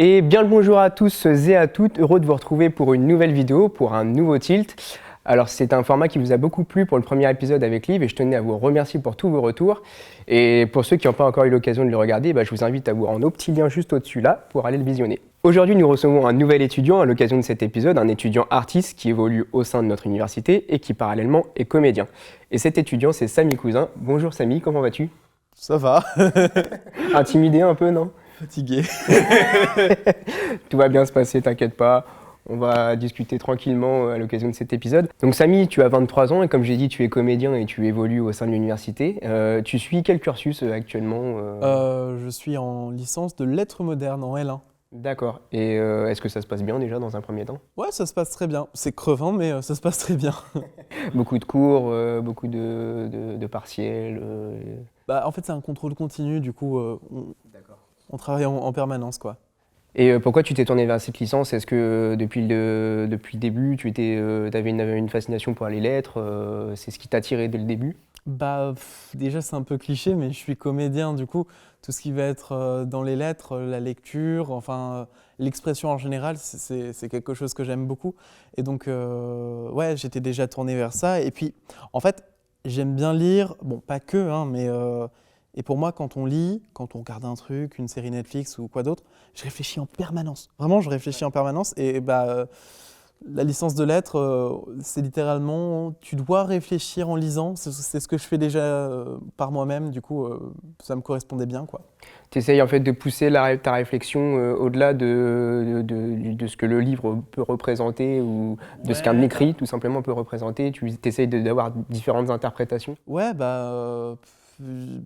Et bien le bonjour à tous et à toutes, heureux de vous retrouver pour une nouvelle vidéo, pour un nouveau tilt. Alors c'est un format qui vous a beaucoup plu pour le premier épisode avec Liv et je tenais à vous remercier pour tous vos retours. Et pour ceux qui n'ont pas encore eu l'occasion de le regarder, je vous invite à vous rendre au petit lien juste au-dessus là pour aller le visionner. Aujourd'hui nous recevons un nouvel étudiant à l'occasion de cet épisode, un étudiant artiste qui évolue au sein de notre université et qui parallèlement est comédien. Et cet étudiant c'est Samy Cousin. Bonjour Samy, comment vas-tu? Ça va. Intimidé un peu, non? Fatigué. Tout va bien se passer, t'inquiète pas. On va discuter tranquillement à l'occasion de cet épisode. Donc Samy, tu as 23 ans et comme j'ai dit, tu es comédien et tu évolues au sein de l'université. Tu suis quel cursus actuellement Je suis en licence de lettres modernes en L1. D'accord. Et est-ce que ça se passe bien déjà dans un premier temps? Ouais, ça se passe très bien. C'est crevant, mais ça se passe très bien. Beaucoup de cours, beaucoup de partiels. En fait, c'est un contrôle continu, du coup, on travaille en permanence, quoi. Et pourquoi tu t'es tourné vers cette licence? Est-ce que depuis le début, tu avais une fascination pour les lettres? C'est ce qui t'a attiré dès le début? Déjà, c'est un peu cliché, mais je suis comédien, du coup, tout ce qui va être dans les lettres, la lecture, l'expression en général, c'est quelque chose que j'aime beaucoup. Et donc, ouais, j'étais déjà tourné vers ça. Et puis, en fait, j'aime bien lire, bon, pas que, hein, mais... et pour moi, quand on lit, quand on regarde un truc, une série Netflix ou quoi d'autre, je réfléchis en permanence. Vraiment, je réfléchis en permanence. Et la licence de lettres, c'est littéralement, tu dois réfléchir en lisant. C'est ce que je fais déjà par moi-même. Du coup, ça me correspondait bien, quoi. Tu essayes en fait de pousser ta réflexion au-delà de ce que le livre peut représenter ou de ce qu'un écrit tout simplement peut représenter. Tu essayes d'avoir différentes interprétations. Ouais,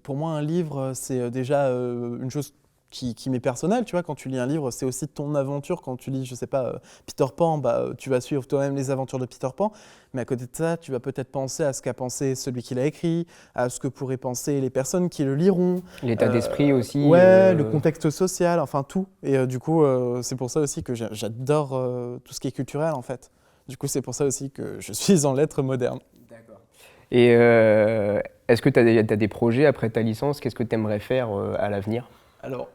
pour moi, un livre, c'est déjà une chose qui m'est personnelle. Tu vois, quand tu lis un livre, c'est aussi ton aventure. Quand tu lis, je sais pas, Peter Pan, tu vas suivre toi-même les aventures de Peter Pan. Mais à côté de ça, tu vas peut-être penser à ce qu'a pensé celui qui l'a écrit, à ce que pourraient penser les personnes qui le liront. L'état d'esprit aussi. Ouais, le contexte social, enfin tout. Et du coup, c'est pour ça aussi que j'adore tout ce qui est culturel, en fait. Du coup, c'est pour ça aussi que je suis en lettres modernes. Et est-ce que tu as des projets après ta licence? Qu'est-ce que tu aimerais faire à l'avenir? Alors,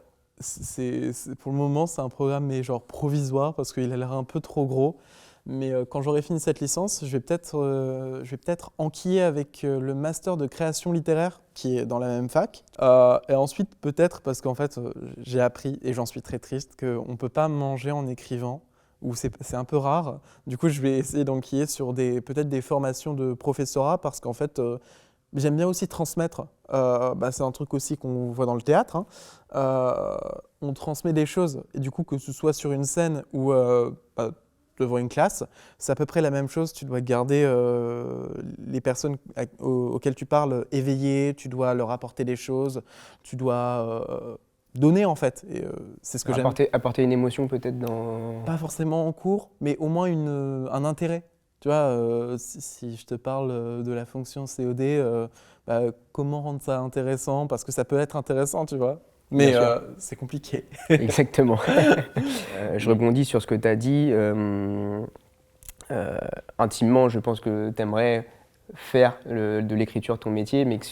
pour le moment, c'est un programme mais genre provisoire parce qu'il a l'air un peu trop gros. Mais quand j'aurai fini cette licence, je vais peut-être enquiller avec le master de création littéraire qui est dans la même fac. Et ensuite, peut-être, parce qu'en fait, j'ai appris, et j'en suis très triste, qu'on ne peut pas manger en écrivant, ou c'est un peu rare. Du coup, je vais essayer d'enquiller sur peut-être des formations de professorat parce qu'en fait, j'aime bien aussi transmettre. C'est un truc aussi qu'on voit dans le théâtre, hein. On transmet des choses, et du coup, que ce soit sur une scène ou devant une classe, c'est à peu près la même chose. Tu dois garder les personnes auxquelles tu parles éveillées, tu dois leur apporter des choses, tu dois donner en fait. Et c'est ce que j'aime. Apporter une émotion peut-être dans... Pas forcément en cours, mais au moins un intérêt. Tu vois, si je te parle de la fonction COD, comment rendre ça intéressant? Parce que ça peut être intéressant, tu vois. Mais c'est compliqué. Exactement. Je rebondis sur ce que tu as dit. Intimement, je pense que tu aimerais faire de l'écriture ton métier, mais que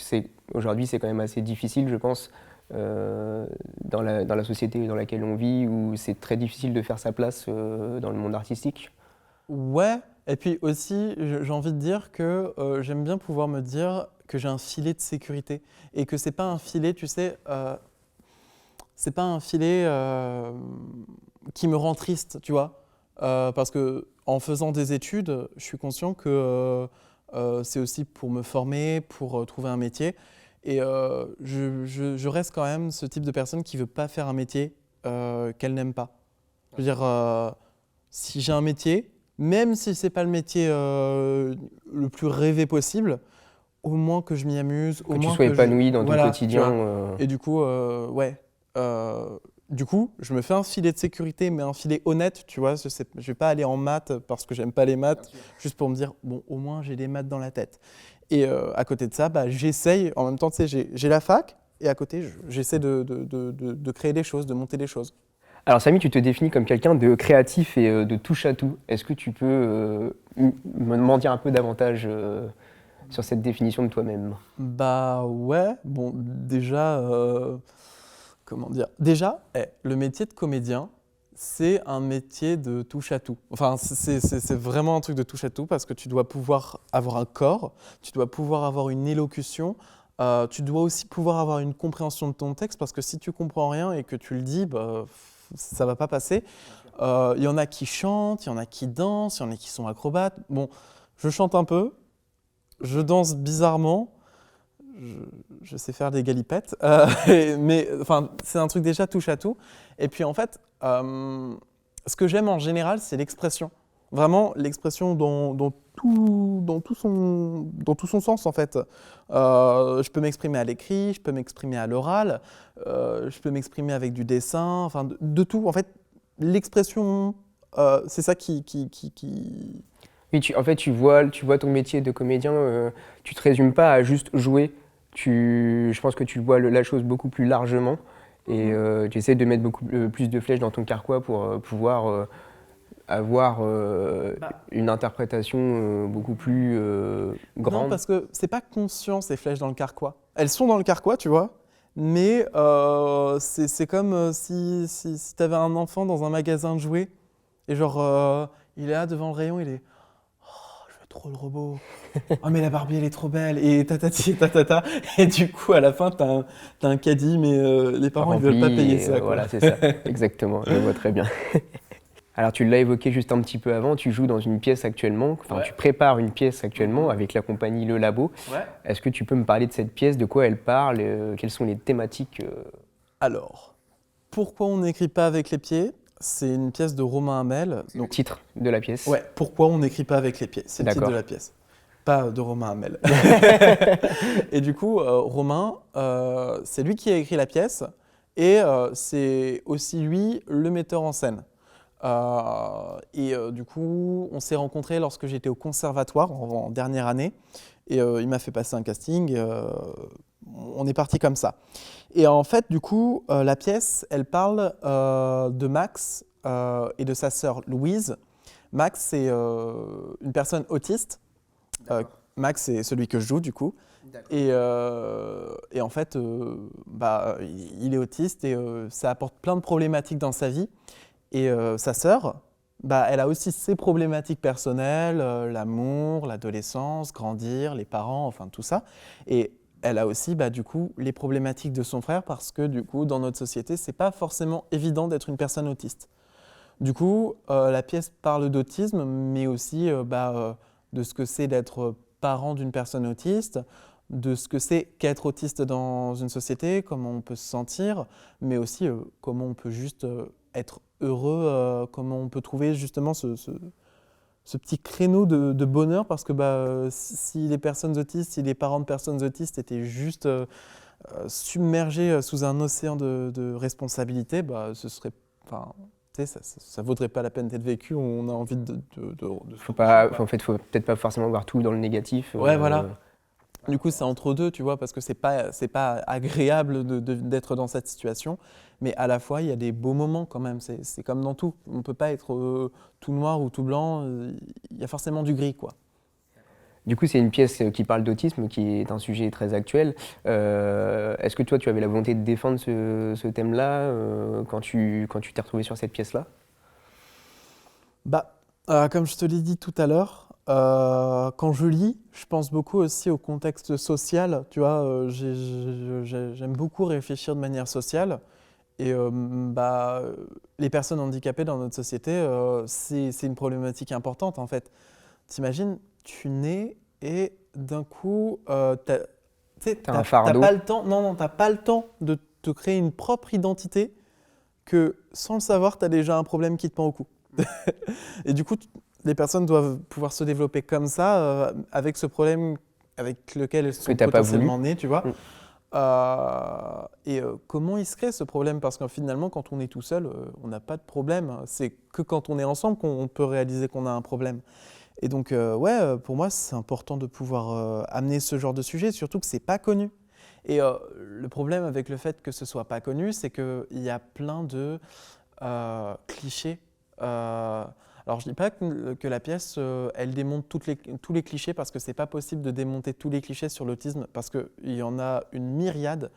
aujourd'hui, c'est quand même assez difficile, je pense, dans la société dans laquelle on vit, où c'est très difficile de faire sa place dans le monde artistique. Ouais, et puis aussi, j'ai envie de dire que j'aime bien pouvoir me dire que j'ai un filet de sécurité et que c'est pas un filet, tu sais, c'est pas un filet qui me rend triste, tu vois, parce que en faisant des études, je suis conscient que c'est aussi pour me former, pour trouver un métier, et je reste quand même ce type de personne qui veut pas faire un métier qu'elle n'aime pas. Je veux dire, si j'ai un métier, même si c'est pas le métier le plus rêvé possible, au moins que je m'y amuse, au Que tu moins sois que épanoui dans ton voilà, tu quotidien. vois. Et du coup, ouais. Du coup, je me fais un filet de sécurité, mais un filet honnête, tu vois. Je vais pas aller en maths parce que j'aime pas les maths, juste pour me dire, bon, au moins j'ai des maths dans la tête. Et à côté de ça, j'essaye, en même temps, tu sais, j'ai la fac, et à côté, j'essaie de créer des choses, de monter des choses. Alors Samy, tu te définis comme quelqu'un de créatif et de touche à tout. Est-ce que tu peux m'en dire un peu davantage sur cette définition de toi-même? Ouais, bon, déjà, comment dire? Déjà, le métier de comédien, c'est un métier de touche à tout. Enfin, c'est vraiment un truc de touche à tout parce que tu dois pouvoir avoir un corps, tu dois pouvoir avoir une élocution, tu dois aussi pouvoir avoir une compréhension de ton texte parce que si tu comprends rien et que tu le dis, bah, ça va pas passer. Il y en a qui chantent, il y en a qui dansent, il y en a qui sont acrobates. Bon, je chante un peu, je danse bizarrement, je sais faire des galipettes, mais enfin, c'est un truc déjà touche à tout. Et puis en fait, ce que j'aime en général, c'est l'expression. Vraiment, l'expression dans tout son sens en fait. Je peux m'exprimer à l'écrit, je peux m'exprimer à l'oral, je peux m'exprimer avec du dessin, enfin de tout. En fait, l'expression, c'est ça qui... Oui, en fait, tu vois ton métier de comédien, tu te résumes pas à juste jouer. Je pense que tu vois la chose beaucoup plus largement et tu essaies de mettre beaucoup plus de flèches dans ton carquois pour pouvoir avoir une interprétation beaucoup plus grande. Non, parce que c'est pas conscient ces flèches dans le carquois. Elles sont dans le carquois, tu vois, mais c'est comme si tu avais un enfant dans un magasin de jouets et genre il est là devant le rayon, il est je veux trop le robot. Oh mais la Barbie elle est trop belle et tatati tatata et du coup à la fin t'as un caddie mais les parents ils veulent pas payer ça quoi. Voilà, c'est ça, exactement, je vois très bien. Alors tu l'as évoqué juste un petit peu avant, tu joues dans une pièce actuellement, enfin Ouais. tu prépares une pièce actuellement avec la compagnie Le Labo. Ouais. Est-ce que tu peux me parler de cette pièce, de quoi elle parle, quelles sont les thématiques Alors, pourquoi on n'écrit pas avec les pieds? C'est une pièce de Romain Hamel. le titre de la pièce? Ouais, pourquoi on n'écrit pas avec les pieds? C'est le titre D'accord. de la pièce. Pas de Romain Hamel. Et du coup, Romain, c'est lui qui a écrit la pièce et c'est aussi lui le metteur en scène. Du coup, on s'est rencontrés lorsque j'étais au conservatoire en dernière année et il m'a fait passer un casting. On est parti comme ça. Et en fait, du coup, la pièce, elle parle de Max et de sa sœur Louise. Max, c'est une personne autiste. Max, c'est celui que je joue, du coup. Et en fait, il est autiste et ça apporte plein de problématiques dans sa vie. Et sa sœur, elle a aussi ses problématiques personnelles, l'amour, l'adolescence, grandir, les parents, enfin tout ça. Et elle a aussi, du coup, les problématiques de son frère parce que, du coup, dans notre société, c'est pas forcément évident d'être une personne autiste. Du coup, la pièce parle d'autisme, mais aussi de ce que c'est d'être parent d'une personne autiste, de ce que c'est qu'être autiste dans une société, comment on peut se sentir, mais aussi comment on peut juste être heureux, comment on peut trouver justement ce petit créneau de bonheur, parce que si les personnes autistes, si les parents de personnes autistes étaient juste submergés sous un océan de responsabilités, ce serait... Ça vaudrait pas la peine d'être vécu, on a envie de Faut pas, en fait, faut peut-être pas forcément voir tout dans le négatif. Ouais, voilà. Du coup, c'est entre deux, tu vois, parce que c'est pas agréable d'être dans cette situation, mais à la fois, il y a des beaux moments quand même. C'est comme dans tout. On ne peut pas être tout noir ou tout blanc. Il y a forcément du gris, quoi. Du coup, c'est une pièce qui parle d'autisme, qui est un sujet très actuel. Est-ce que toi, tu avais la volonté de défendre ce thème-là quand tu t'es retrouvé sur cette pièce-là? Comme je te l'ai dit tout à l'heure, quand je lis, je pense beaucoup aussi au contexte social. Tu vois, j'aime beaucoup réfléchir de manière sociale. Et les personnes handicapées dans notre société, c'est une problématique importante en fait. T'imagines, tu nais et d'un coup, t'as un fardeau. pas le temps, non, t'as pas le temps de te créer une propre identité que sans le savoir, tu as déjà un problème qui te pend au cou. Et du coup, les personnes doivent pouvoir se développer comme ça, avec ce problème avec lequel elles sont potentiellement nées, tu vois. Comment il se crée ce problème? Parce que finalement, quand on est tout seul, on n'a pas de problème. C'est que quand on est ensemble qu'on peut réaliser qu'on a un problème. Et donc, pour moi, c'est important de pouvoir amener ce genre de sujet, surtout que c'est pas connu. Et le problème avec le fait que ce soit pas connu, c'est qu'il y a plein de clichés. Alors, je dis pas que la pièce, elle démonte tous les clichés, parce que c'est pas possible de démonter tous les clichés sur l'autisme, parce qu'il y en a une myriade.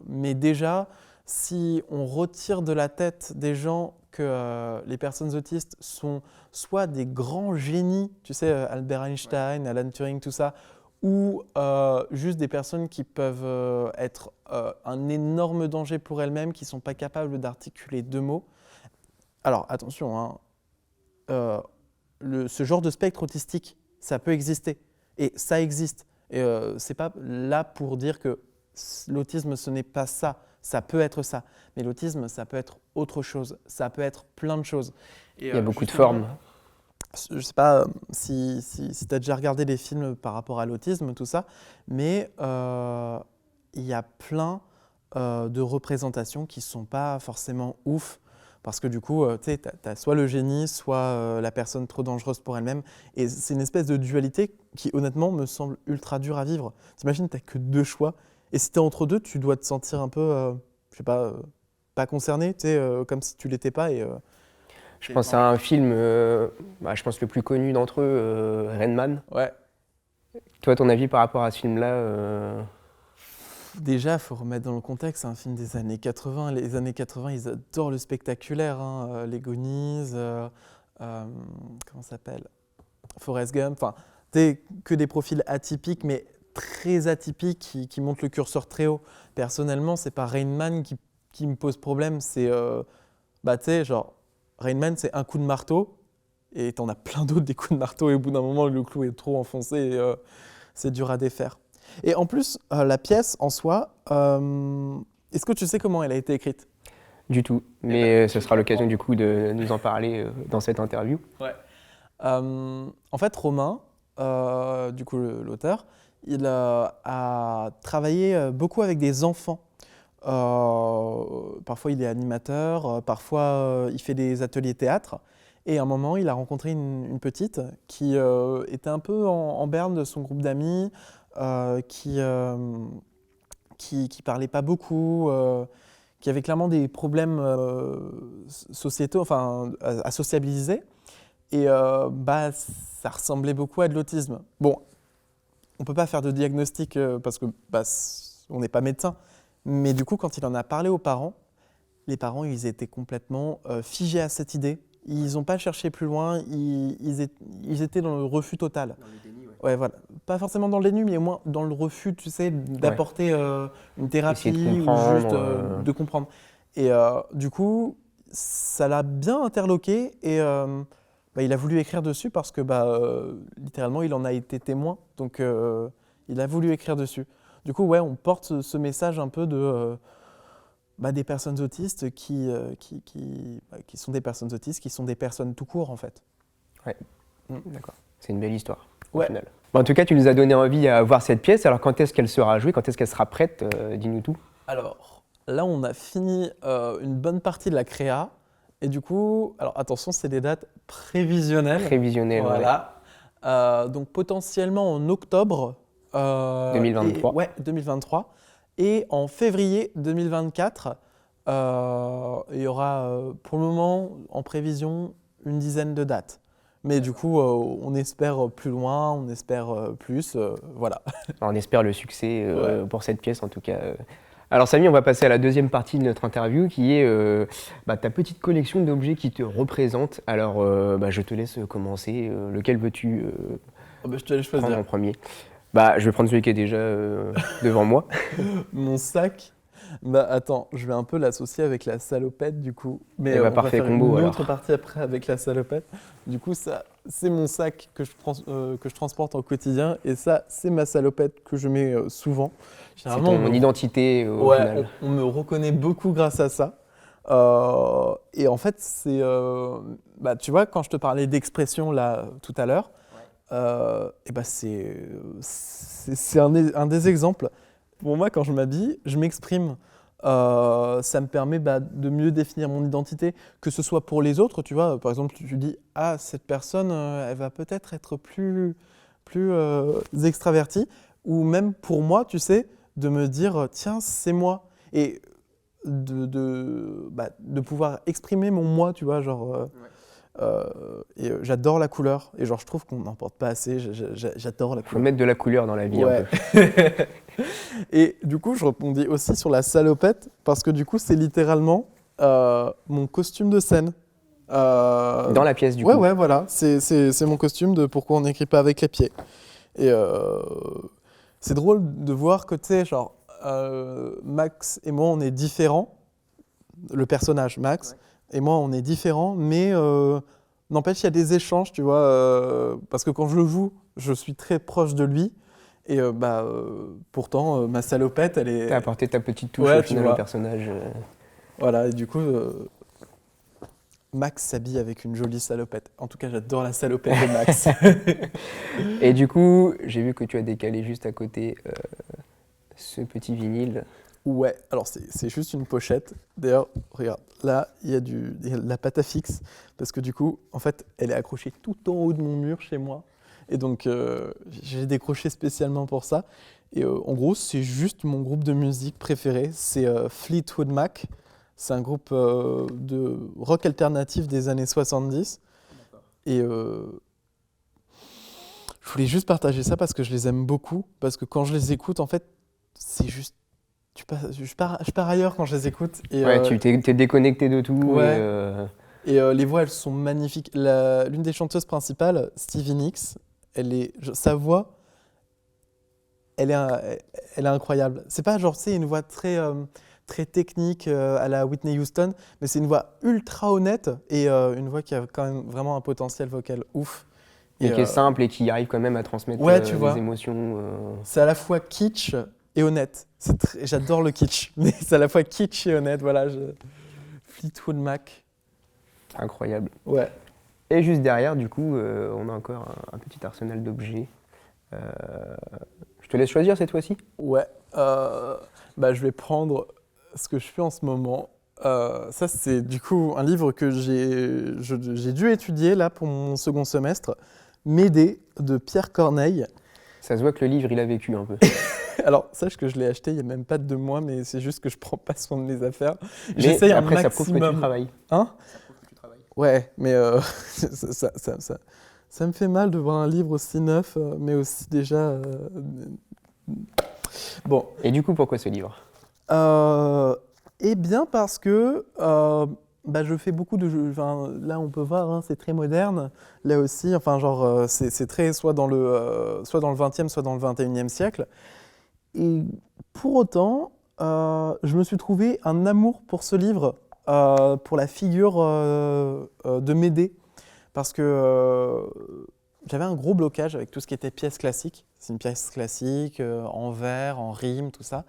Mais déjà, si on retire de la tête des gens que les personnes autistes sont soit des grands génies, tu sais, Albert Einstein, Alan Turing, tout ça, ou juste des personnes qui peuvent être un énorme danger pour elles-mêmes, qui ne sont pas capables d'articuler 2 mots. Alors attention, hein, ce genre de spectre autistique, ça peut exister, et ça existe. Et c'est pas là pour dire que l'autisme, ce n'est pas ça. Ça peut être ça. Mais l'autisme, ça peut être autre chose. Ça peut être plein de choses. Et il y a beaucoup de formes. Je ne sais pas si tu as déjà regardé des films par rapport à l'autisme, tout ça, mais il y a plein de représentations qui ne sont pas forcément ouf. Parce que du coup, tu as soit le génie, soit la personne trop dangereuse pour elle-même. Et c'est une espèce de dualité qui, honnêtement, me semble ultra dure à vivre. T'imagines, tu n'as que 2 choix. Et si tu es entre deux, tu dois te sentir un peu, je sais pas concerné, comme si tu l'étais pas. Je pense à un film, je pense le plus connu d'entre eux, Rain Man. Ouais. Toi, ton avis par rapport à ce film-là Déjà, il faut remettre dans le contexte, c'est un film des années 80. Les années 80, ils adorent le spectaculaire. Hein. Les Goonies, comment ça s'appelle, Forrest Gump. Enfin, que des profils atypiques, mais très atypiques, qui montent le curseur très haut. Personnellement, c'est pas Rain Man qui me pose problème. C'est, tu sais, genre, Rain Man, c'est un coup de marteau, et t'en as plein d'autres des coups de marteau, et au bout d'un moment, le clou est trop enfoncé, et c'est dur à défaire. Et en plus, la pièce en soi, est-ce que tu sais comment elle a été écrite? Du tout, mais ce sera l'occasion du coup de nous en parler dans cette interview. Ouais. En fait, Romain, du coup l'auteur, il a travaillé beaucoup avec des enfants. Parfois il est animateur, parfois il fait des ateliers théâtre. Et à un moment, il a rencontré une petite qui était un peu en berne de son groupe d'amis, qui parlait pas beaucoup, qui avait clairement des problèmes sociétaux, enfin à sociabiliser. Et ça ressemblait beaucoup à de l'autisme. Bon, on ne peut pas faire de diagnostic parce que on n'est pas médecin. Mais du coup, quand il en a parlé aux parents, les parents, ils étaient complètement figés à cette idée. Ils n'ont pas cherché plus loin, ils étaient dans le refus total. Dans le déni, ouais. Ouais, voilà. Pas forcément dans le déni, mais au moins dans le refus, tu sais, d'apporter une thérapie ou juste de comprendre. Et du coup, ça l'a bien interloqué et il a voulu écrire dessus parce que littéralement, il en a été témoin. Donc, il a voulu écrire dessus. Du coup, ouais, on porte ce message un peu de des personnes autistes qui sont des personnes autistes, qui sont des personnes tout court, en fait. Ouais, d'accord. C'est une belle histoire, au ouais. final. En tout cas, tu nous as donné envie à voir cette pièce. Alors, quand est-ce qu'elle sera jouée? Quand est-ce qu'elle sera prête? Dis-nous tout. Alors, là, on a fini une bonne partie de la créa. Et du coup, alors attention, c'est des dates prévisionnelles. Prévisionnelles, voilà. Ouais. Donc, potentiellement en octobre 2023. 2023. Et en février 2024, il y aura pour le moment en prévision une dizaine de dates. Mais du coup, on espère plus loin, on espère plus, voilà. On espère le succès pour cette pièce en tout cas. Alors Samy, on va passer à la deuxième partie de notre interview qui est ta petite collection d'objets qui te représentent. Alors je te laisse commencer. Lequel veux-tu je te laisse choisir en premier? Je vais prendre celui qui est déjà devant moi. Mon sac. Attends, je vais un peu l'associer avec la salopette du coup. Mais on parfait, va faire combo, une autre partie après avec la salopette. Du coup, ça, c'est mon sac que je transporte au quotidien. Et ça, c'est ma salopette que je mets souvent. C'est ton identité au final. On me reconnaît beaucoup grâce à ça. Et en fait, c'est... tu vois, quand je te parlais d'expression là tout à l'heure, c'est un des exemples. Pour moi, quand je m'habille, je m'exprime. Ça me permet de mieux définir mon identité, que ce soit pour les autres, tu vois. Par exemple, tu dis « Ah, cette personne, elle va peut-être être plus extravertie. » Ou même pour moi, tu sais, de me dire « Tiens, c'est moi. » Et de pouvoir exprimer mon moi, tu vois, genre… J'adore la couleur. Et genre, je trouve qu'on n'en porte pas assez. J'adore la Faut couleur. mettre de la couleur dans la vie un Ouais. peu. Et du coup, je répondis aussi sur la salopette, parce que du coup, c'est littéralement mon costume de scène. Dans la pièce du Ouais, coup. ouais, voilà. C'est mon costume de pourquoi on n'écrit pas avec les pieds. Et c'est drôle de voir que, tu sais, genre, Max et moi, on est différents. Le personnage, Max, et moi, on est différents, mais n'empêche, il y a des échanges, tu vois, parce que quand je le joue, je suis très proche de lui. Et pourtant, ma salopette, elle T'as est. apporté ta petite touche Ouais, au tu final au vois. personnage. Voilà, et du coup, Max s'habille avec une jolie salopette. En tout cas, j'adore la salopette de Max. Et du coup, j'ai vu que tu as décalé juste à côté ce petit vinyle. Ouais, alors c'est juste une pochette. D'ailleurs, regarde, là, il y a de la pâte à fixe, parce que du coup, en fait, elle est accrochée tout en haut de mon mur chez moi. Et donc, j'ai décroché spécialement pour ça. Et en gros, c'est juste mon groupe de musique préféré. C'est Fleetwood Mac. C'est un groupe de rock alternatif des années 70. Et je voulais juste partager ça parce que je les aime beaucoup. Parce que quand je les écoute, en fait, c'est juste. Je pars ailleurs quand je les écoute. Et Ouais, t'es déconnecté de tout et ouais. Et les voix, elles sont magnifiques. L'une des chanteuses principales, Stevie Nicks, sa voix, elle est, elle est incroyable. C'est pas genre, tu sais, une voix très technique à la Whitney Houston, mais c'est une voix ultra honnête et une voix qui a quand même vraiment un potentiel vocal ouf. qui Et est simple et qui arrive quand même à transmettre ouais, tu des vois, émotions. c'est à la fois kitsch et honnête. J'adore le kitsch, mais c'est à la fois kitsch et honnête. Voilà, Fleetwood Mac. Incroyable. Ouais. Et juste derrière, du coup, on a encore un petit arsenal d'objets. Euh, je te laisse choisir cette fois-ci. Ouais, je vais prendre ce que je fais en ce moment. Ça, c'est du coup un livre que j'ai dû étudier là pour mon second semestre, Médée de Pierre Corneille. Ça se voit que le livre, il a vécu un peu. Alors, sache que je l'ai acheté il n'y a même pas 2 mois, mais c'est juste que je prends pas soin de mes affaires. Mais J'essaye un après, ça prouve que tu maximum. travailles. Hein? Ça prouve que tu travailles. Ouais, mais ça me fait mal de voir un livre aussi neuf, mais aussi déjà. Bon. Et du coup, pourquoi ce livre? Eh bien parce que je fais beaucoup de jeux. Enfin, là, on peut voir, hein, c'est très moderne. Là aussi, enfin, genre, c'est très soit dans le 20e, soit dans le 21e siècle. Et pour autant, je me suis trouvé un amour pour ce livre, pour la figure de Médée. Parce que j'avais un gros blocage avec tout ce qui était pièce classique. C'est une pièce classique, en vers, en rime, tout ça.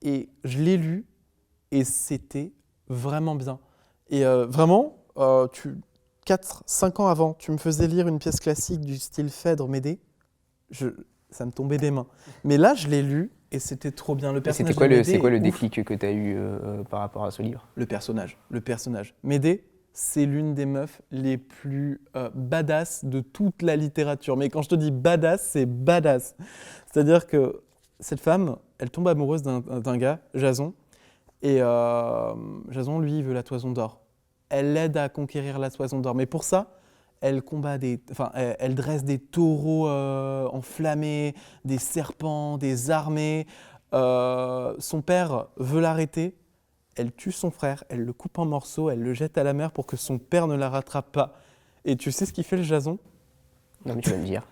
Et je l'ai lu et c'était vraiment bien. Et vraiment, 4-5 ans avant, tu me faisais lire une pièce classique du style Phèdre-Médée, ça me tombait des mains. Mais là, je l'ai lu et c'était trop bien. Le Et c'était personnage quoi de Médée c'est quoi le est ouf. déclic que tu as eu par rapport à ce livre? Le personnage. Médée, c'est l'une des meufs les plus badass de toute la littérature. Mais quand je te dis badass, c'est badass. C'est-à-dire que cette femme, elle tombe amoureuse d'un gars, Jason, et Jason, lui, il veut la toison d'or. Elle l'aide à conquérir la toison d'or. Mais pour ça, elle elle dresse des taureaux enflammés, des serpents, des armées. Son père veut l'arrêter. Elle tue son frère, elle le coupe en morceaux, elle le jette à la mer pour que son père ne la rattrape pas. Et tu sais ce qu'il fait le Jason? Non, mais tu vas me dire.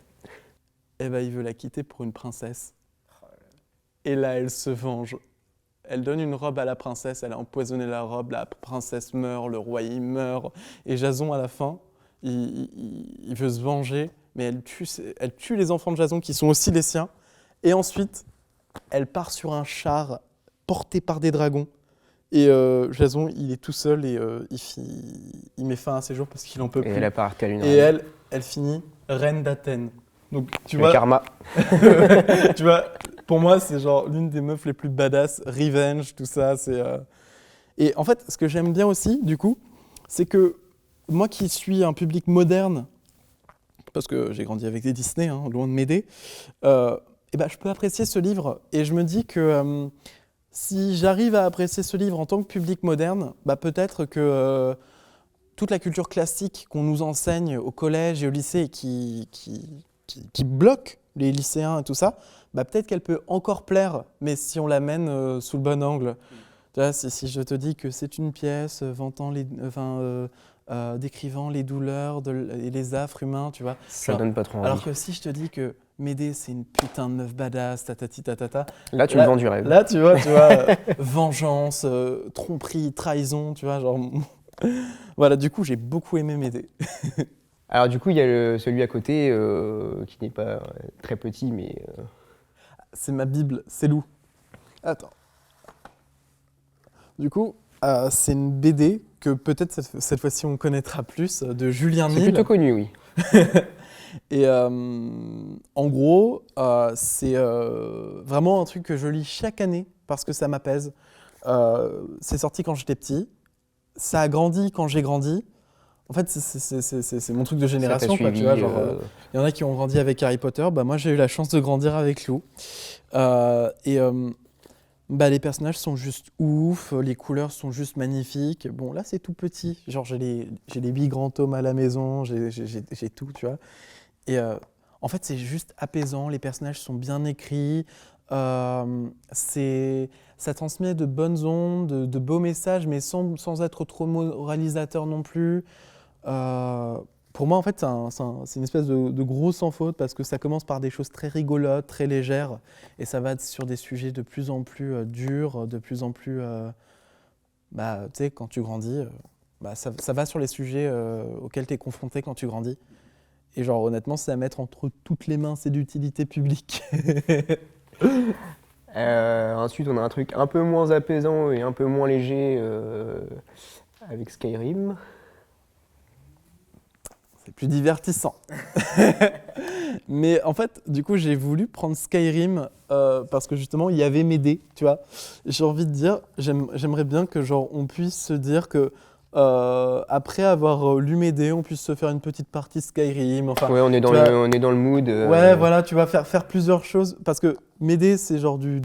Eh ben, il veut la quitter pour une princesse. Et là, elle se venge. Elle donne une robe à la princesse, elle a empoisonné la robe, la princesse meurt, le roi il meurt. Et Jason, à la fin, il veut se venger, mais elle tue les enfants de Jason qui sont aussi les siens. Et ensuite, elle part sur un char porté par des dragons. Et Jason, il est tout seul et il met fin à ses jours parce qu'il en peut Et plus. elle a pas telle une Et reine. elle finit reine d'Athènes. Donc tu Le vois, karma. tu vois, pour moi, c'est genre l'une des meufs les plus badass, revenge, tout ça. Et en fait, ce que j'aime bien aussi, du coup, c'est que moi qui suis un public moderne, parce que j'ai grandi avec des Disney, hein, loin de m'aider, je peux apprécier ce livre. Et je me dis que si j'arrive à apprécier ce livre en tant que public moderne, peut-être que toute la culture classique qu'on nous enseigne au collège et au lycée et qui bloque les lycéens et tout ça, bah, peut-être qu'elle peut encore plaire, mais si on l'amène sous le bon angle. Tu vois, si je te dis que c'est une pièce décrivant les douleurs et les affres humains, tu vois. Ça donne pas trop envie. Alors que si je te dis que Médée, c'est une putain de meuf badass, tatati tatata. Là, tu me vends du rêve. Là, tu vois, vengeance, tromperie, trahison, tu vois, genre. Voilà, du coup, j'ai beaucoup aimé Médée. Alors du coup, il y a celui à côté qui n'est pas très petit, mais... C'est ma Bible, c'est Lou. Attends. Du coup, c'est une BD que peut-être cette fois-ci on connaîtra plus, de Julien Nil. C'est plutôt connu, oui. Et en gros, c'est vraiment un truc que je lis chaque année parce que ça m'apaise. C'est sorti quand j'étais petit, ça a grandi quand j'ai grandi. En fait, c'est mon truc de génération, quoi, tu vois. Genre, y en a qui ont grandi avec Harry Potter, bah moi j'ai eu la chance de grandir avec Lou. Bah, les personnages sont juste ouf, les couleurs sont juste magnifiques. Bon, là c'est tout petit, genre j'ai les 8 grands tomes à la maison, j'ai tout, tu vois. Et en fait, c'est juste apaisant, les personnages sont bien écrits, ça transmet de bonnes ondes, de beaux messages, mais sans être trop moralisateur non plus. Pour moi, en fait, c'est une espèce de gros sans faute parce que ça commence par des choses très rigolotes, très légères, et ça va sur des sujets de plus en plus durs, de plus en plus... tu sais, quand tu grandis, ça va sur les sujets auxquels tu es confronté quand tu grandis. Et genre, honnêtement, c'est à mettre entre toutes les mains, c'est d'utilité publique. Ensuite, on a un truc un peu moins apaisant et un peu moins léger avec Skyrim. C'est plus divertissant. Mais en fait, du coup, j'ai voulu prendre Skyrim parce que justement, il y avait Médée, tu vois. J'ai envie de dire, j'aimerais bien que genre, on puisse se dire que après avoir lu Médée, on puisse se faire une petite partie Skyrim. Enfin, ouais, on est dans le mood. Ouais, voilà, tu vas faire plusieurs choses. Parce que Médée, c'est genre du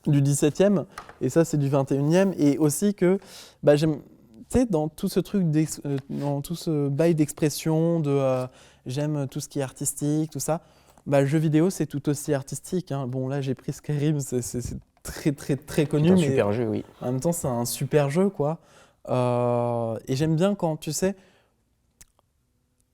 17e, et ça, c'est du 21e. Et aussi que j'aime... Tu sais, dans tout ce truc, dans tout ce bail d'expression, j'aime tout ce qui est artistique, tout ça, le jeu vidéo, c'est tout aussi artistique, hein. Bon, là, j'ai pris Skyrim, c'est très, très, très connu. C'est un super jeu, oui. En même temps, c'est un super jeu, quoi. Et j'aime bien quand, tu sais,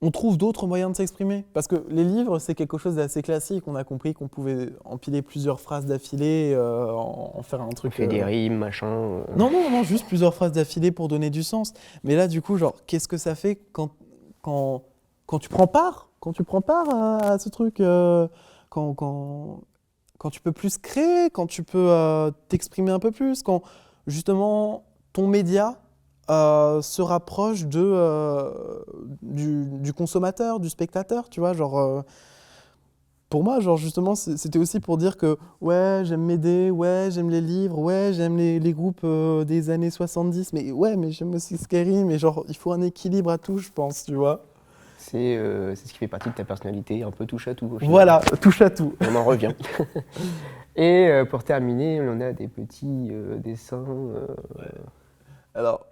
on trouve d'autres moyens de s'exprimer. Parce que les livres, c'est quelque chose d'assez classique. On a compris qu'on pouvait empiler plusieurs phrases d'affilée, en faire un truc... On fait des rimes, machin. Non, juste plusieurs phrases d'affilée pour donner du sens. Mais là, du coup, genre, qu'est-ce que ça fait quand tu prends part à ce truc, quand tu peux plus créer, quand tu peux t'exprimer un peu plus, quand justement ton média se rapproche du consommateur, du spectateur, tu vois, genre... Pour moi, genre justement, c'était aussi pour dire que ouais, j'aime Médée, ouais, j'aime les livres, ouais, j'aime les groupes des années 70, mais ouais, mais j'aime aussi Skyrim, mais genre, il faut un équilibre à tout, je pense, tu vois. C'est ce qui fait partie de ta personnalité, un peu touche à tout. Voilà, touche à tout. On en revient. Et pour terminer, on a des petits dessins. Alors,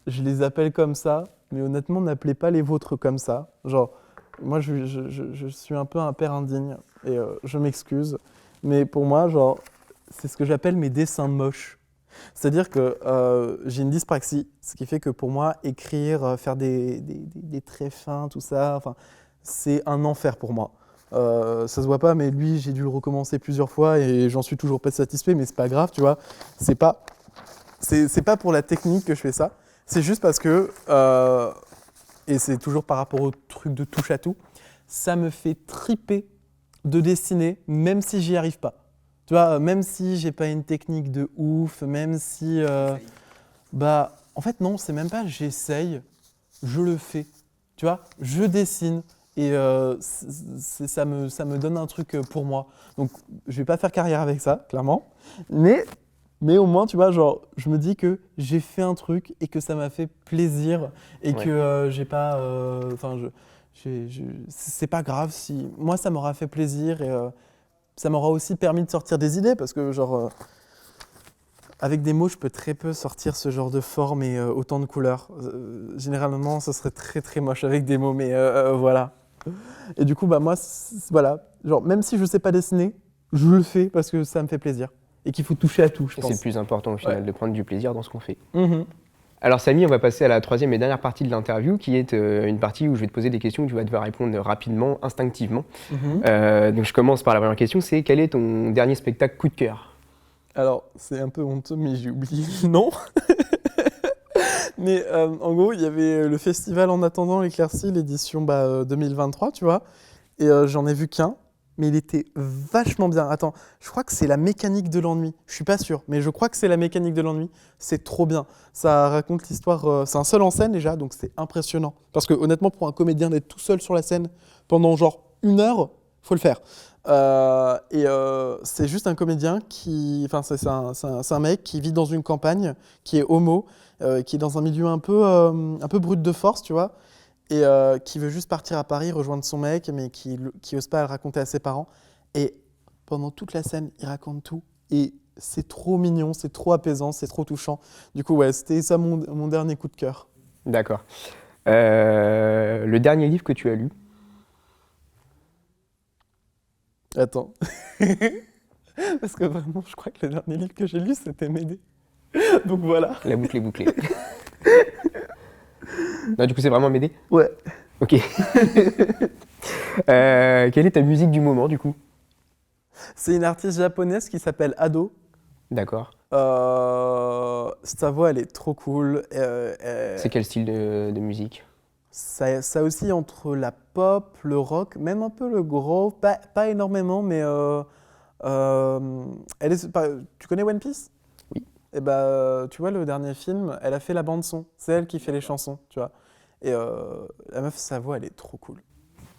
je les appelle comme ça, mais honnêtement, n'appelez pas les vôtres comme ça. Genre, moi, je suis un peu un père indigne, et je m'excuse, mais pour moi, genre, c'est ce que j'appelle mes dessins moches. C'est-à-dire que j'ai une dyspraxie, ce qui fait que pour moi, écrire, faire des traits fins, tout ça, enfin, c'est un enfer pour moi. Ça se voit pas, mais lui, j'ai dû le recommencer plusieurs fois et j'en suis toujours pas satisfait, mais c'est pas grave, tu vois. C'est pas pour la technique que je fais ça, c'est juste parce que, et c'est toujours par rapport au truc de touche à tout, ça me fait triper de dessiner, même si j'y arrive pas. Tu vois, même si j'ai pas une technique de ouf, même si... en fait, non, c'est même pas j'essaye, je le fais. Tu vois, je dessine et ça me donne un truc pour moi. Donc, je vais pas faire carrière avec ça, clairement. Mais au moins, tu vois, genre, je me dis que j'ai fait un truc et que ça m'a fait plaisir et que j'ai pas... c'est pas grave si... Moi, ça m'aura fait plaisir et... ça m'aura aussi permis de sortir des idées parce que genre avec des mots, je peux très peu sortir ce genre de forme et autant de couleurs. Généralement, ce serait très très moche avec des mots, mais voilà. Et du coup, bah moi, voilà, genre même si je sais pas dessiner, je le fais parce que ça me fait plaisir et qu'il faut toucher à tout, je Et pense. c'est le plus important au final, de prendre du plaisir dans ce qu'on fait. Mhm. Alors Samy, on va passer à la troisième et dernière partie de l'interview, qui est une partie où je vais te poser des questions où tu vas devoir répondre rapidement, instinctivement. Donc je commence par la première question, c'est quel est ton dernier spectacle coup de cœur? Alors, c'est un peu honteux, mais j'ai oublié le nom. Mais en gros, il y avait le festival En attendant l'éclaircie, l'édition 2023, tu vois. Et j'en ai vu qu'un, mais il était vachement bien. Attends, je crois que c'est La mécanique de l'ennui. Je suis pas sûr, mais je crois que c'est La mécanique de l'ennui. C'est trop bien. Ça raconte l'histoire. C'est un seul en scène déjà, donc c'est impressionnant. Parce que honnêtement, pour un comédien d'être tout seul sur la scène pendant genre 1 heure, faut le faire. C'est juste un comédien qui, enfin c'est un mec qui vit dans une campagne, qui est homo, qui est dans un milieu un peu brut de force, tu vois, et qui veut juste partir à Paris rejoindre son mec, mais qui ose pas le raconter à ses parents. Et pendant toute la scène, il raconte tout, et c'est trop mignon, c'est trop apaisant, c'est trop touchant. Du coup, ouais, c'était ça mon dernier coup de cœur. D'accord. Le dernier livre que tu as lu? Attends. Parce que vraiment, je crois que le dernier livre que j'ai lu, c'était Médée. Donc voilà. La boucle est bouclée. Non, du coup, c'est vraiment Médée? Ouais. Ok. Quelle est ta musique du moment, du coup? C'est une artiste japonaise qui s'appelle Ado. D'accord. Sa voix, elle est trop cool. C'est quel style de musique? Ça oscille entre la pop, le rock, même un peu le gros, pas énormément, mais tu connais One Piece? Oui. Et bah, tu vois, le dernier film, elle a fait la bande son. C'est elle qui fait les chansons, tu vois. Et la meuf, sa voix, elle est trop cool.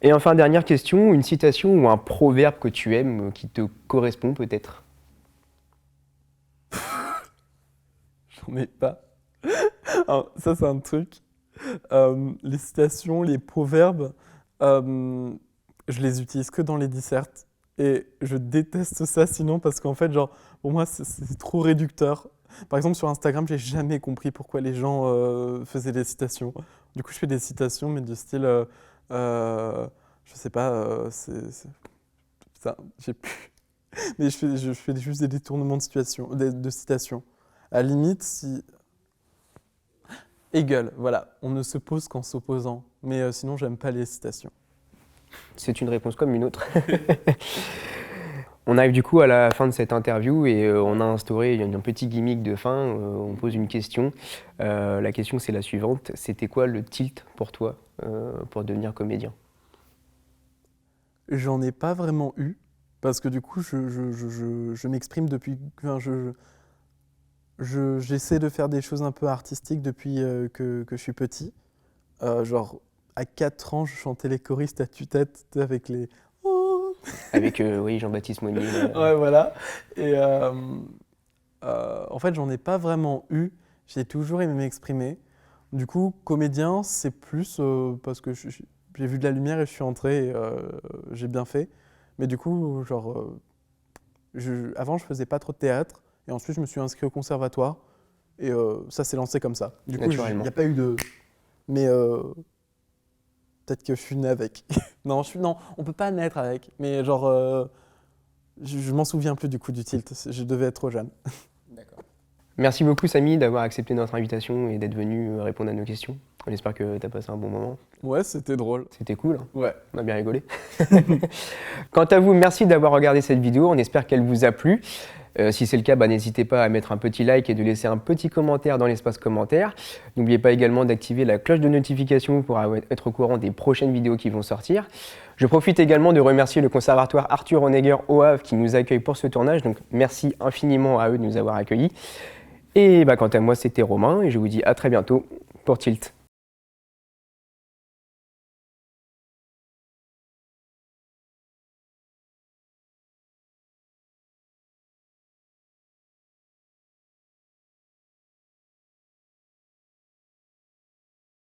Et enfin, dernière question, une citation ou un proverbe que tu aimes, qui te correspond peut-être? J'en ai pas. Alors, ça, c'est un truc. Les citations, les proverbes, je les utilise que dans les dissertes. Et je déteste ça sinon parce qu'en fait, genre, pour moi, c'est trop réducteur. Par exemple, sur Instagram, j'ai jamais compris pourquoi les gens faisaient des citations. Du coup, je fais des citations, mais du style, je sais pas, putain, j'ai plus. Mais je fais juste des détournements de situation, de citations. À la limite, si. Hegel, voilà, on ne se pose qu'en s'opposant. Mais sinon, j'aime pas les citations. C'est une réponse comme une autre. On arrive du coup à la fin de cette interview et on a instauré un petit gimmick de fin. On pose une question. La question, c'est la suivante. C'était quoi le tilt pour toi pour devenir comédien? J'en ai pas vraiment eu, parce que du coup, je m'exprime depuis. Enfin, j'essaie de faire des choses un peu artistiques depuis que je suis petit. Genre, à 4 ans, je chantais les choristes à tue-tête avec les. Oh Avec oui, Jean-Baptiste Monnier. Ouais, voilà. Et en fait, j'en ai pas vraiment eu. J'ai toujours aimé m'exprimer. Du coup, comédien, c'est plus parce que j'ai vu de la lumière et je suis entré et j'ai bien fait. Mais du coup, genre, avant, je faisais pas trop de théâtre. Et ensuite, je me suis inscrit au conservatoire. Et ça s'est lancé comme ça. Du coup, il Naturellement. n'y a pas eu de. Mais peut-être que je suis né avec. Non, non, on peut pas naître avec. Mais genre, je m'en souviens plus du coup du tilt. Je devais être trop jeune. Merci beaucoup Samy d'avoir accepté notre invitation et d'être venu répondre à nos questions. On espère que tu as passé un bon moment. Ouais, c'était drôle. C'était cool, hein. Ouais. On a bien rigolé. Quant à vous, merci d'avoir regardé cette vidéo. On espère qu'elle vous a plu. Si c'est le cas, n'hésitez pas à mettre un petit like et de laisser un petit commentaire dans l'espace commentaire. N'oubliez pas également d'activer la cloche de notification pour être au courant des prochaines vidéos qui vont sortir. Je profite également de remercier le conservatoire Arthur Honegger au Havre qui nous accueille pour ce tournage. Donc merci infiniment à eux de nous avoir accueillis. Et quant à moi, c'était Romain et je vous dis à très bientôt pour Tilt.